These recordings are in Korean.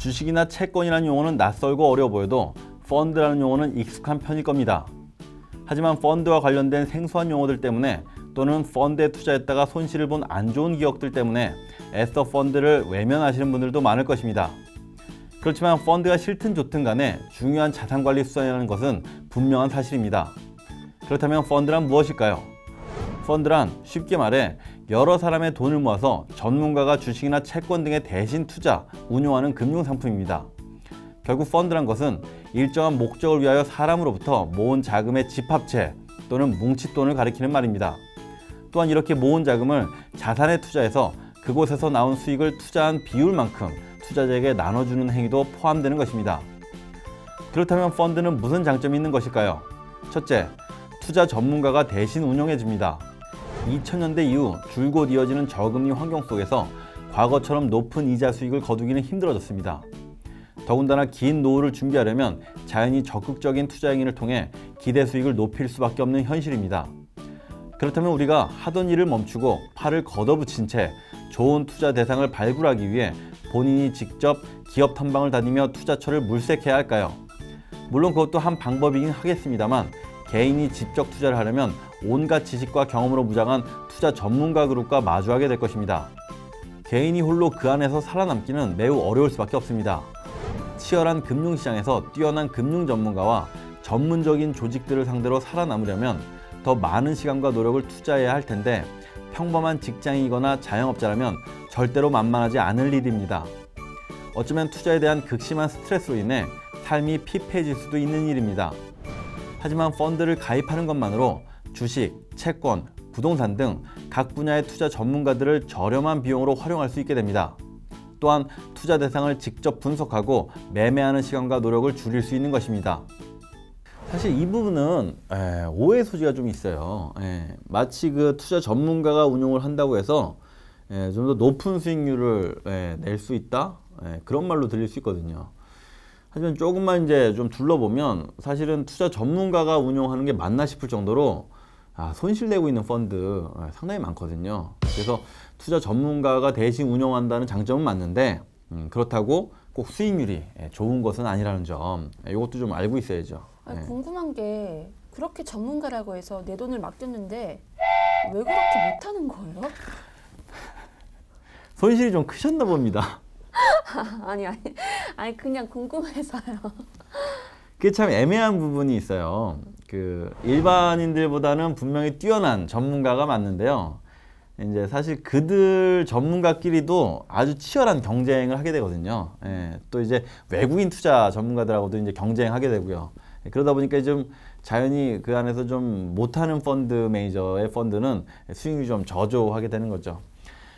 주식이나 채권이라는 용어는 낯설고 어려워 보여도 펀드라는 용어는 익숙한 편일 겁니다. 하지만 펀드와 관련된 생소한 용어들 때문에 또는 펀드에 투자했다가 손실을 본 안 좋은 기억들 때문에 애써 펀드를 외면하시는 분들도 많을 것입니다. 그렇지만 펀드가 싫든 좋든 간에 중요한 자산관리 수단이라는 것은 분명한 사실입니다. 그렇다면 펀드란 무엇일까요? 펀드란 쉽게 말해 여러 사람의 돈을 모아서 전문가가 주식이나 채권 등에 대신 투자, 운용하는 금융상품입니다. 결국 펀드란 것은 일정한 목적을 위하여 사람으로부터 모은 자금의 집합체 또는 뭉칫돈을 가리키는 말입니다. 또한 이렇게 모은 자금을 자산에 투자해서 그곳에서 나온 수익을 투자한 비율만큼 투자자에게 나눠주는 행위도 포함되는 것입니다. 그렇다면 펀드는 무슨 장점이 있는 것일까요? 첫째, 투자 전문가가 대신 운용해줍니다. 2000년대 이후 줄곧 이어지는 저금리 환경 속에서 과거처럼 높은 이자 수익을 거두기는 힘들어졌습니다. 더군다나 긴 노후를 준비하려면 자연히 적극적인 투자 행위를 통해 기대 수익을 높일 수밖에 없는 현실입니다. 그렇다면 우리가 하던 일을 멈추고 팔을 걷어붙인 채 좋은 투자 대상을 발굴하기 위해 본인이 직접 기업 탐방을 다니며 투자처를 물색해야 할까요? 물론 그것도 한 방법이긴 하겠습니다만 개인이 직접 투자를 하려면 온갖 지식과 경험으로 무장한 투자 전문가 그룹과 마주하게 될 것입니다. 개인이 홀로 그 안에서 살아남기는 매우 어려울 수밖에 없습니다. 치열한 금융시장에서 뛰어난 금융 전문가와 전문적인 조직들을 상대로 살아남으려면 더 많은 시간과 노력을 투자해야 할 텐데 평범한 직장인이거나 자영업자라면 절대로 만만하지 않을 일입니다. 어쩌면 투자에 대한 극심한 스트레스로 인해 삶이 피폐해질 수도 있는 일입니다. 하지만 펀드를 가입하는 것만으로 주식, 채권, 부동산 등 각 분야의 투자 전문가들을 저렴한 비용으로 활용할 수 있게 됩니다. 또한 투자 대상을 직접 분석하고 매매하는 시간과 노력을 줄일 수 있는 것입니다. 사실 이 부분은 오해 소지가 좀 있어요. 마치 그 투자 전문가가 운용을 한다고 해서 좀 더 높은 수익률을 낼 수 있다? 그런 말로 들릴 수 있거든요. 하지만 조금만 이제 좀 둘러보면 사실은 투자 전문가가 운용하는 게 맞나 싶을 정도로 손실 내고 있는 펀드 상당히 많거든요. 그래서 투자 전문가가 대신 운용한다는 장점은 맞는데 그렇다고 꼭 수익률이 좋은 것은 아니라는 점, 이것도 좀 알고 있어야죠. 궁금한 게 그렇게 전문가라고 해서 내 돈을 맡겼는데 왜 그렇게 못하는 거예요? 손실이 좀 크셨나 봅니다. 아니 그냥 궁금해서요. 그게 참 애매한 부분이 있어요. 그 일반인들보다는 분명히 뛰어난 전문가가 맞는데요. 이제 사실 그들 전문가끼리도 아주 치열한 경쟁을 하게 되거든요. 또 이제 외국인 투자 전문가들하고도 이제 경쟁하게 되고요. 그러다 보니까 좀 자연히 그 안에서 좀 못하는 펀드 매니저의 펀드는 수익률이 좀 저조하게 되는 거죠.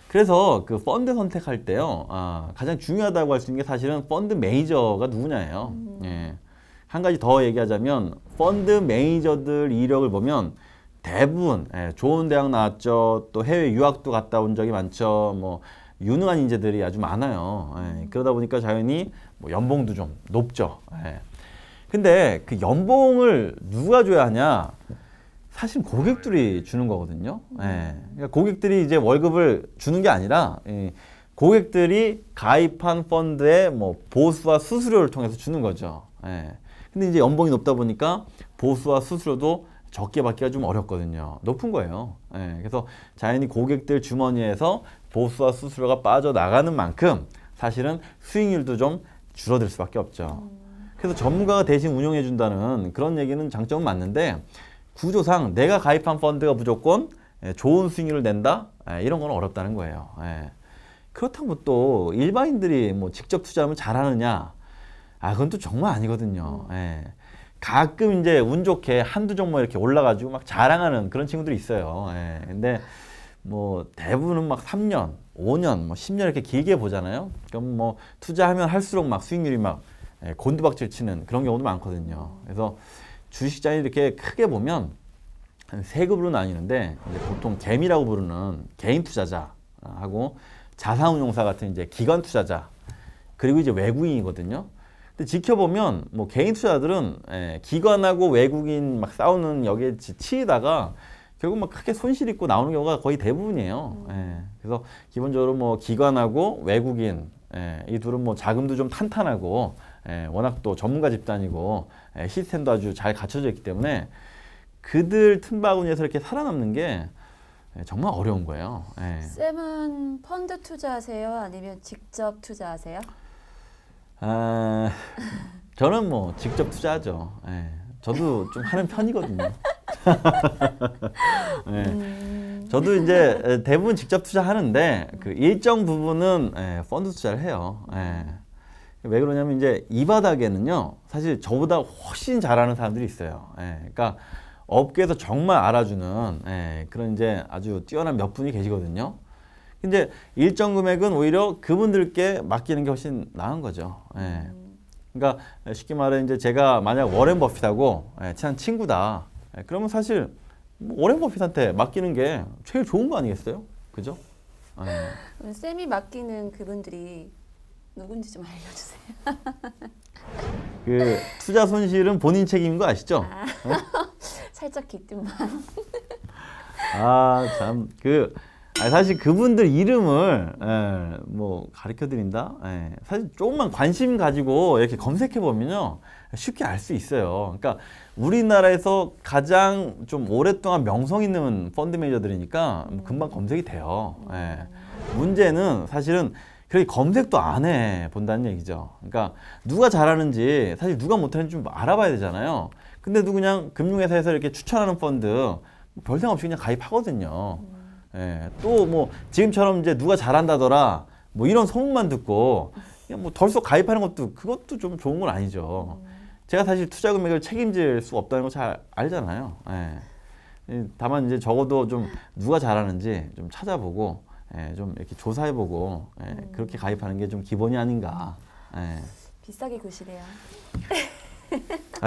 그래서 그 펀드 선택할 때요, 가장 중요하다고 할 수 있는 게 사실은 펀드 매니저가 누구냐예요. 한 가지 더 얘기하자면 펀드 매니저들 이력을 보면 대부분 좋은 대학 나왔죠. 또 해외 유학도 갔다 온 적이 많죠. 뭐 유능한 인재들이 아주 많아요. 그러다 보니까 자연히 뭐 연봉도 좀 높죠. 근데 그 연봉을 누가 줘야 하냐? 사실 고객들이 주는 거거든요. 그러니까 고객들이 이제 월급을 주는 게 아니라 고객들이 가입한 펀드의 뭐 보수와 수수료를 통해서 주는 거죠. 근데 이제 연봉이 높다 보니까 보수와 수수료도 적게 받기가 좀 어렵거든요. 높은 거예요. 그래서 자연히 고객들 주머니에서 보수와 수수료가 빠져나가는 만큼 사실은 수익률도 좀 줄어들 수밖에 없죠. 그래서 전문가가 대신 운용해 준다는 그런 얘기는 장점은 맞는데 구조상 내가 가입한 펀드가 무조건 좋은 수익률을 낸다? 이런 건 어렵다는 거예요. 그렇다고 또 일반인들이 뭐 직접 투자하면 잘하느냐? 그건 또 정말 아니거든요. 가끔 이제 운 좋게 한두 종목 이렇게 올라가지고 막 자랑하는 그런 친구들이 있어요. 근데 뭐 대부분은 막 3년, 5년, 뭐 10년 이렇게 길게 보잖아요. 그럼 뭐 투자하면 할수록 막 수익률이 막 곤두박질 치는 그런 경우도 많거든요. 그래서 주식시장이 이렇게 크게 보면 한 세 급으로 나뉘는데 이제 보통 개미라고 부르는 개인 투자자하고 자산운용사 같은 이제 기관 투자자 그리고 이제 외국인이거든요. 근데 지켜보면 뭐 개인 투자들은 기관하고 외국인 막 싸우는 여기에 치이다가 결국 막 크게 손실 입고 나오는 경우가 거의 대부분이에요. 그래서 기본적으로 뭐 기관하고 외국인 이 둘은 뭐 자금도 좀 탄탄하고 워낙 또 전문가 집단이고 시스템도 아주 잘 갖춰져 있기 때문에 그들 틈바구니에서 이렇게 살아남는 게 정말 어려운 거예요. 쌤은 펀드 투자하세요? 아니면 직접 투자하세요? 저는 뭐 직접 투자하죠. 저도 좀 하는 편이거든요. 저도 이제 대부분 직접 투자하는데 그 일정 부분은 펀드 투자를 해요. 왜 그러냐면 이제 이 바닥에는요, 사실 저보다 훨씬 잘하는 사람들이 있어요. 그러니까 업계에서 정말 알아주는 그런 이제 아주 뛰어난 몇 분이 계시거든요. 근데 일정 금액은 오히려 그분들께 맡기는 게 훨씬 나은 거죠. 그러니까 쉽게 말해 이제 제가 만약 워렌 버핏하고 친한 친구다. 그러면 사실 워렌 버핏한테 맡기는 게 제일 좋은 거 아니겠어요? 그죠? 쌤이 맡기는 그분들이 누군지 좀 알려주세요. 그 투자 손실은 본인 책임인 거 아시죠? 살짝 깃든만. 참 사실 그분들 이름을 뭐 가르쳐 드린다. 사실 조금만 관심 가지고 이렇게 검색해 보면요 쉽게 알 수 있어요. 그러니까 우리나라에서 가장 좀 오랫동안 명성 있는 펀드 매니저들이니까 금방 검색이 돼요. 문제는 사실은 그렇게 검색도 안 해 본다는 얘기죠. 그러니까 누가 잘하는지 사실 누가 못하는지 좀 알아봐야 되잖아요. 근데도 그냥 금융회사에서 이렇게 추천하는 펀드 별 생각 없이 그냥 가입하거든요. 또 뭐 지금처럼 이제 누가 잘한다더라 뭐 이런 소문만 듣고 그냥 뭐 덜썩 가입하는 것도 그것도 좀 좋은 건 아니죠. 제가 사실 투자 금액을 책임질 수 없다는 거 잘 알잖아요. 다만 이제 적어도 좀 누가 잘하는지 좀 찾아보고 좀 이렇게 조사해보고 그렇게 가입하는 게 좀 기본이 아닌가. 비싸게 구시네요.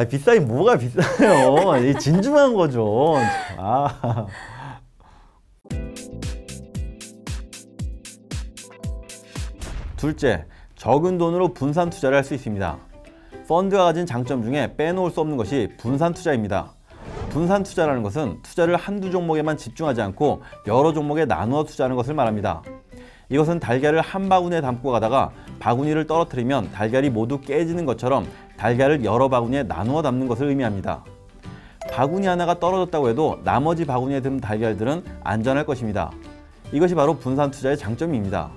비싸긴 뭐가 비싸요. 이 진중한 거죠. 둘째, 적은 돈으로 분산 투자를 할 수 있습니다. 펀드가 가진 장점 중에 빼놓을 수 없는 것이 분산 투자입니다. 분산 투자라는 것은 투자를 한두 종목에만 집중하지 않고 여러 종목에 나누어 투자하는 것을 말합니다. 이것은 달걀을 한 바구니에 담고 가다가 바구니를 떨어뜨리면 달걀이 모두 깨지는 것처럼 달걀을 여러 바구니에 나누어 담는 것을 의미합니다. 바구니 하나가 떨어졌다고 해도 나머지 바구니에 든 달걀들은 안전할 것입니다. 이것이 바로 분산 투자의 장점입니다.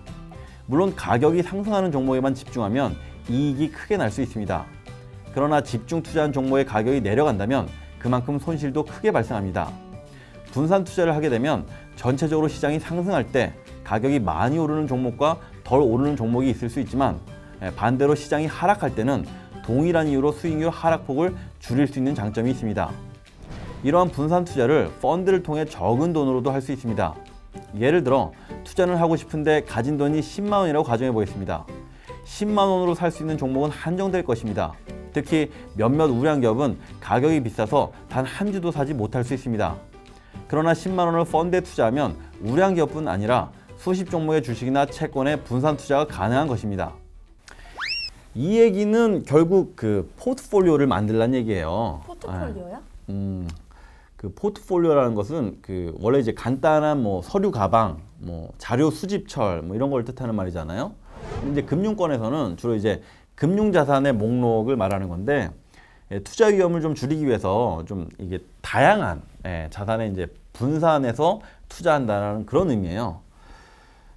물론 가격이 상승하는 종목에만 집중하면 이익이 크게 날 수 있습니다. 그러나 집중 투자한 종목의 가격이 내려간다면 그만큼 손실도 크게 발생합니다. 분산 투자를 하게 되면 전체적으로 시장이 상승할 때 가격이 많이 오르는 종목과 덜 오르는 종목이 있을 수 있지만 반대로 시장이 하락할 때는 동일한 이유로 수익률 하락폭을 줄일 수 있는 장점이 있습니다. 이러한 분산 투자를 펀드를 통해 적은 돈으로도 할 수 있습니다. 예를 들어 투자를 하고 싶은데 가진 돈이 10만 원이라고 가정해 보겠습니다. 10만 원으로 살 수 있는 종목은 한정될 것입니다. 특히 몇몇 우량기업은 가격이 비싸서 단 한 주도 사지 못할 수 있습니다. 그러나 10만 원을 펀드에 투자하면 우량기업뿐 아니라 수십 종목의 주식이나 채권에 분산 투자가 가능한 것입니다. 이 얘기는 결국 그 포트폴리오를 만들라는 얘기예요. 포트폴리오야? 그 포트폴리오라는 것은 그 원래 이제 간단한 뭐 서류 가방, 뭐 자료 수집철 뭐 이런 걸 뜻하는 말이잖아요. 근데 이제 금융권에서는 주로 이제 금융자산의 목록을 말하는 건데 투자 위험을 좀 줄이기 위해서 좀 이게 다양한 자산에 이제 분산해서 투자한다는 그런 의미예요.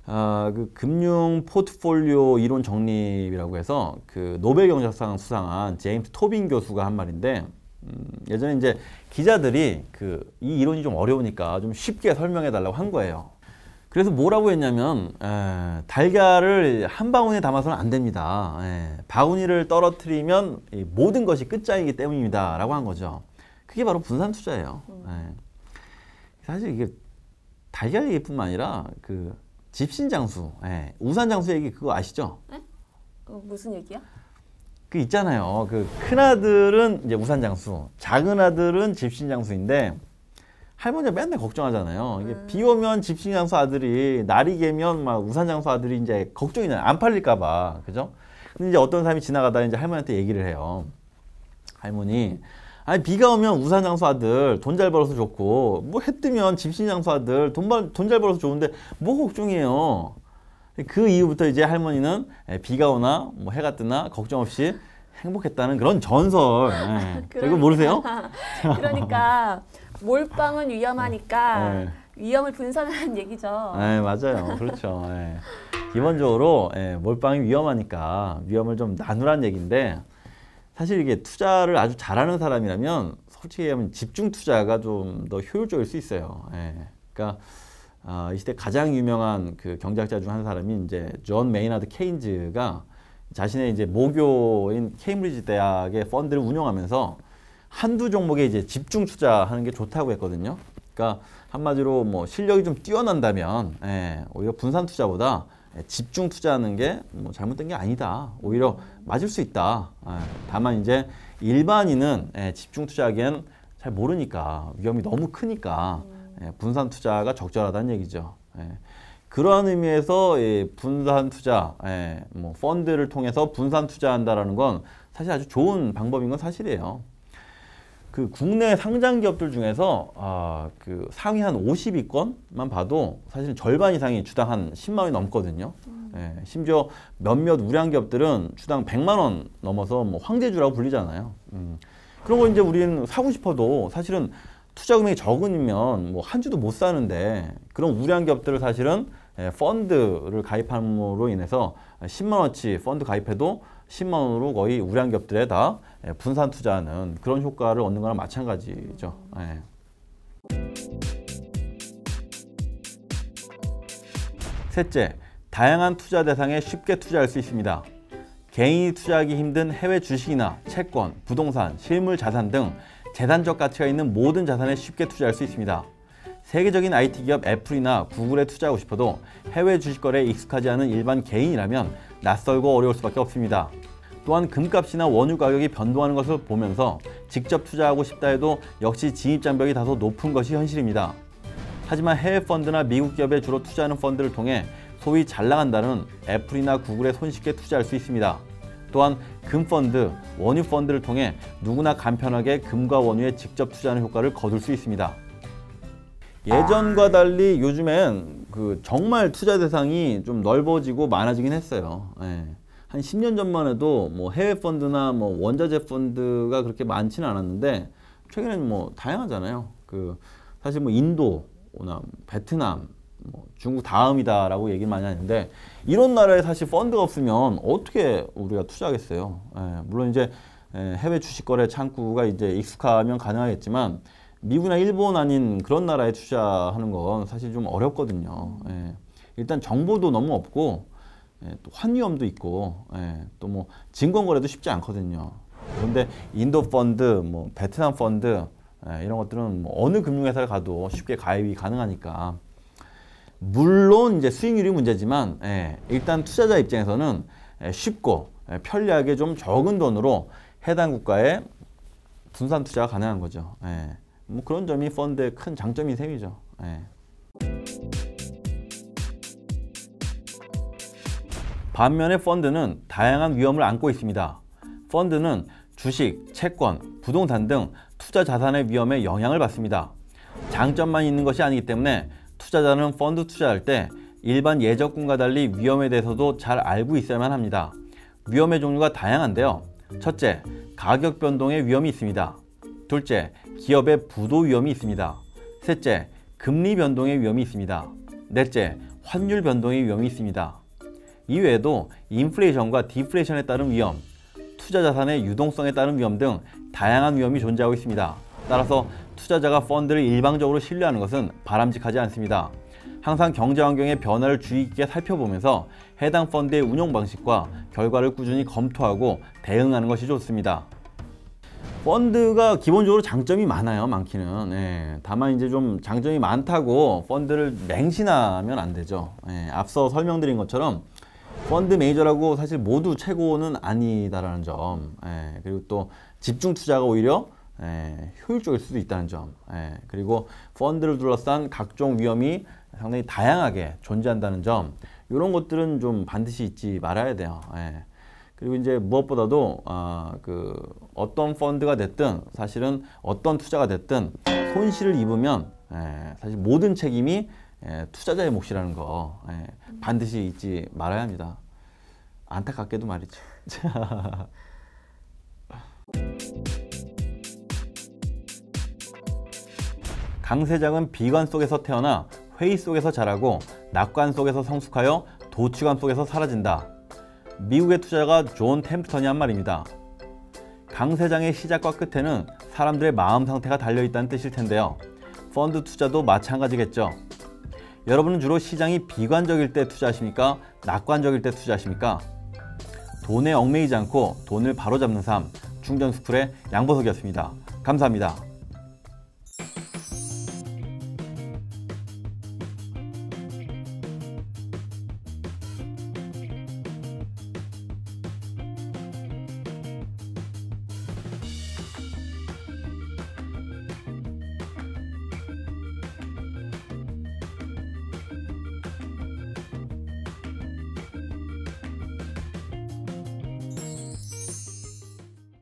그 금융 포트폴리오 이론 정립이라고 해서 그 노벨 경제학상 수상한 제임스 토빈 교수가 한 말인데 예전에 이제 기자들이 이 이론이 좀 어려우니까 좀 쉽게 설명해 달라고 한 거예요. 그래서 뭐라고 했냐면 달걀을 한 바구니에 담아서는 안 됩니다. 바구니를 떨어뜨리면 모든 것이 끝장이기 때문입니다 라고 한 거죠. 그게 바로 분산 투자예요. 사실 이게 달걀 얘기뿐만 아니라 그 집신장수, 우산장수 얘기 그거 아시죠? 네? 무슨 얘기야? 그 있잖아요. 그 큰아들은 이제 우산장수, 작은 아들은 집신장수인데 할머니가 맨날 걱정하잖아요. 이게 비 오면 집신장수 아들이 날이 개면 막 우산장수 아들이 이제 걱정이잖아요. 안 팔릴까봐. 그죠? 근데 이제 어떤 사람이 지나가다가 이제 할머니한테 얘기를 해요. 할머니, 아니 비가 오면 우산장수 아들 돈 잘 벌어서 좋고 뭐 해 뜨면 집신장수 아들 돈 잘 벌어서 좋은데 뭐 걱정이에요. 그 이후부터 이제 할머니는 비가 오나 뭐 해가 뜨나 걱정 없이 행복했다는 그런 전설. 이거 모르세요? 그러니까 몰빵은 위험하니까 네. 위험을 분산하는 얘기죠. 네, 맞아요. 그렇죠. 예. 기본적으로 몰빵이 위험하니까 위험을 좀 나누라는 얘기인데 사실 이게 투자를 아주 잘하는 사람이라면 솔직히 얘기하면 집중 투자가 좀 더 효율적일 수 있어요. 그러니까 이 시대 가장 유명한 그 경제학자 중 한 사람이 이제 존 메이나드 케인즈가 자신의 이제 모교인 케임브리지 대학의 펀드를 운영하면서 한두 종목에 이제 집중 투자하는 게 좋다고 했거든요. 그러니까 한마디로 뭐 실력이 좀 뛰어난다면 오히려 분산 투자보다 집중 투자하는 게 뭐 잘못된 게 아니다. 오히려 맞을 수 있다. 다만 이제 일반인은 집중 투자하기엔 잘 모르니까 위험이 너무 크니까 분산 투자가 적절하다는 얘기죠. 그러한 의미에서 분산 투자, 뭐 펀드를 통해서 분산 투자한다라는 건 사실 아주 좋은 방법인 건 사실이에요. 그 국내 상장 기업들 중에서 그 상위 한 50위권만 봐도 사실은 절반 이상이 주당 한 10만 원이 넘거든요. 심지어 몇몇 우량 기업들은 주당 100만 원 넘어서 뭐 황제주라고 불리잖아요. 그런 거 이제 우리는 사고 싶어도 사실은 투자 금액이 적으면 뭐 한 주도 못 사는데 그런 우량 기업들을 사실은 펀드를 가입함으로 인해서 10만 원치 펀드 가입해도 10만 원으로 거의 우량 기업들에 다 분산 투자하는 그런 효과를 얻는 거랑 마찬가지죠. 셋째, 다양한 투자 대상에 쉽게 투자할 수 있습니다. 개인이 투자하기 힘든 해외 주식이나 채권, 부동산, 실물 자산 등 재산적 가치가 있는 모든 자산에 쉽게 투자할 수 있습니다. 세계적인 IT 기업 애플이나 구글에 투자하고 싶어도 해외 주식 거래에 익숙하지 않은 일반 개인이라면 낯설고 어려울 수밖에 없습니다. 또한 금값이나 원유 가격이 변동하는 것을 보면서 직접 투자하고 싶다 해도 역시 진입장벽이 다소 높은 것이 현실입니다. 하지만 해외 펀드나 미국 기업에 주로 투자하는 펀드를 통해 소위 잘 나간다는 애플이나 구글에 손쉽게 투자할 수 있습니다. 또한 금펀드, 원유 펀드를 통해 누구나 간편하게 금과 원유에 직접 투자하는 효과를 거둘 수 있습니다. 예전과 달리 요즘엔 그 정말 투자 대상이 좀 넓어지고 많아지긴 했어요. 한 10년 전만 해도 뭐 해외 펀드나 뭐 원자재 펀드가 그렇게 많지는 않았는데 최근에는 뭐 다양하잖아요. 그 사실 뭐 인도나 베트남, 뭐 중국 다음이다라고 얘기를 많이 하는데 이런 나라에 사실 펀드가 없으면 어떻게 우리가 투자하겠어요. 물론 이제 해외 주식 거래 창구가 이제 익숙하면 가능하겠지만 미국이나 일본 아닌 그런 나라에 투자하는 건 사실 좀 어렵거든요. 일단 정보도 너무 없고 또 환위험도 있고 또 뭐 증권 거래도 쉽지 않거든요. 그런데 인도 펀드, 뭐 베트남 펀드 이런 것들은 뭐 어느 금융회사를 가도 쉽게 가입이 가능하니까 물론 이제 수익률이 문제지만 일단 투자자 입장에서는 쉽고 편리하게 좀 적은 돈으로 해당 국가에 분산 투자가 가능한 거죠. 뭐 그런 점이 펀드의 큰 장점인 셈이죠. 반면에 펀드는 다양한 위험을 안고 있습니다. 펀드는 주식, 채권, 부동산 등 투자 자산의 위험에 영향을 받습니다. 장점만 있는 것이 아니기 때문에 투자자는 펀드 투자할 때 일반 예적금과 달리 위험에 대해서도 잘 알고 있어야만 합니다. 위험의 종류가 다양한데요. 첫째, 가격 변동의 위험이 있습니다. 둘째, 기업의 부도 위험이 있습니다. 셋째, 금리 변동의 위험이 있습니다. 넷째, 환율 변동의 위험이 있습니다. 이외에도 인플레이션과 디플레이션에 따른 위험, 투자 자산의 유동성에 따른 위험 등 다양한 위험이 존재하고 있습니다. 따라서 투자자가 펀드를 일방적으로 신뢰하는 것은 바람직하지 않습니다. 항상 경제 환경의 변화를 주의 깊게 살펴보면서 해당 펀드의 운용 방식과 결과를 꾸준히 검토하고 대응하는 것이 좋습니다. 펀드가 기본적으로 장점이 많아요. 많기는. 다만 이제 좀 장점이 많다고 펀드를 맹신하면 안 되죠. 앞서 설명드린 것처럼 펀드 매니저라고 사실 모두 최고는 아니다라는 점, 그리고 또 집중 투자가 오히려 효율적일 수도 있다는 점, 그리고 펀드를 둘러싼 각종 위험이 상당히 다양하게 존재한다는 점, 이런 것들은 좀 반드시 잊지 말아야 돼요. 그리고 이제 무엇보다도 어떤 펀드가 됐든 사실은 어떤 투자가 됐든 손실을 입으면 사실 모든 책임이 투자자의 몫이라는 거 반드시 잊지 말아야 합니다. 안타깝게도 말이죠. 강세장은 비관 속에서 태어나 회의 속에서 자라고 낙관 속에서 성숙하여 도취관 속에서 사라진다. 미국의 투자가 존 템프턴이 한 말입니다. 강세장의 시작과 끝에는 사람들의 마음 상태가 달려있다는 뜻일 텐데요. 펀드 투자도 마찬가지겠죠. 여러분은 주로 시장이 비관적일 때 투자하십니까? 낙관적일 때 투자하십니까? 돈에 얽매이지 않고 돈을 바로잡는 삶, 충전스쿨의 양보석이었습니다. 감사합니다.